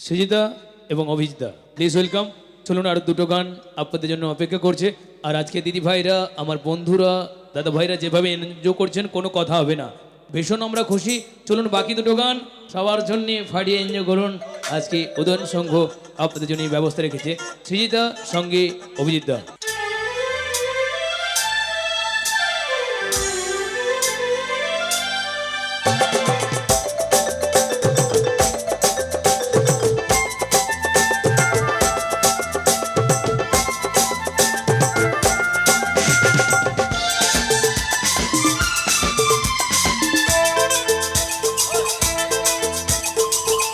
সৃজিতা এবং Abhijita, please welcome. চলুন আরো দুটো গান আপনাদের জন্য অপেক্ষা করছে। আর আজকে দিদি ভাইরা, আমার বন্ধুরা, দাদা ভাইরা যেভাবে এনজয় করছেন, কোনো কথা হবে না, ভীষণ আমরা খুশি। চলুন বাকি দুটো গান সবার জন্য ফাটিয়ে এনজয় করুন। আজকে উদয়ন সংঘ আপনাদের জন্য এই ব্যবস্থা রেখেছে। সৃজিতা সঙ্গে অভিজিতা।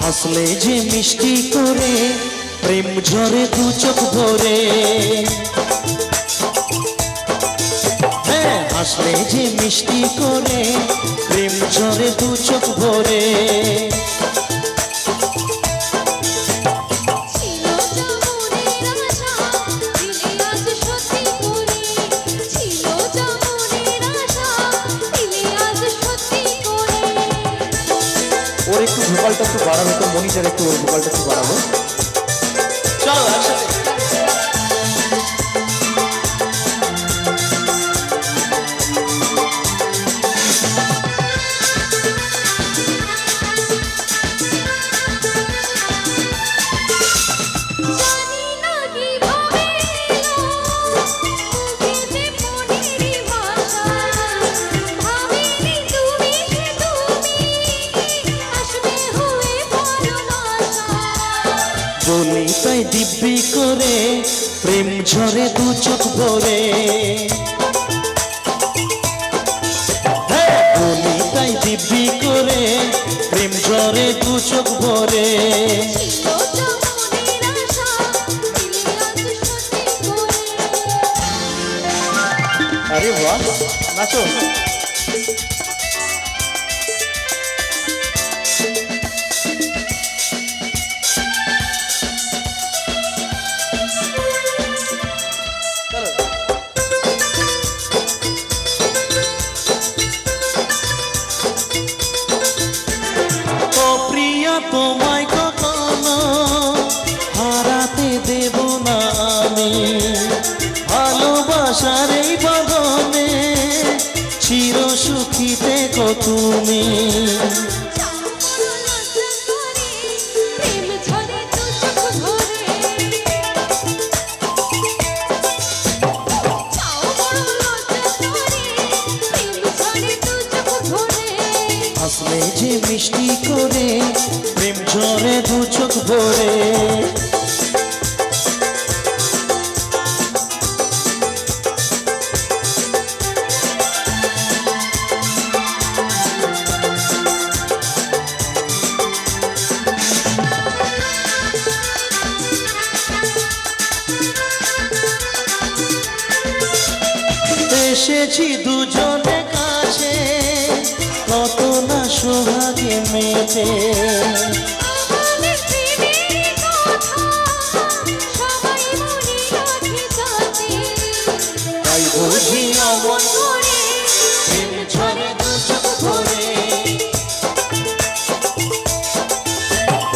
হাসলে যে মিষ্টি করে প্রেম ঝরে দু চোখ ভরে, হ্যাঁ হাসলে যে মিষ্টি করে প্রেম ঝরে দু চোখ ভরে। ওর একটু ভোকালটা একটু বাড়াবো, তো মনিটার একটু ওর ভোকালটা একটু বাড়াবো। চলো একসাথে। বলিতাই দিব্যি করে প্রেম ঝরে দু চোখ ভরে, বলিতাই দিব্যি করে প্রেম ঝরে দু চোখ ভরে। আরে বাহ, নাচো। তোমায় কখনো হারাতে দেব না আমি, ভালোবাসার এই বাঁধনে চির সুখী থেকো তুমি। হাসলে যে মিষ্টি করে প্রেম ঝরে দু চোখ ভরে। এসেছি দুজনে কাছে, কত না সোহাগে মেতে, তাই বুঝি অমন করে প্রেম ঝরে দু চোখ ভরে।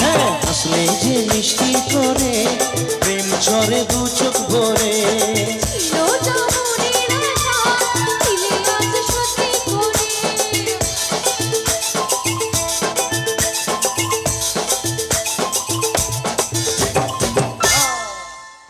হ্যাঁ হাসলে যে মিষ্টি করে প্রেম ঝরে দু চোখ ভরে।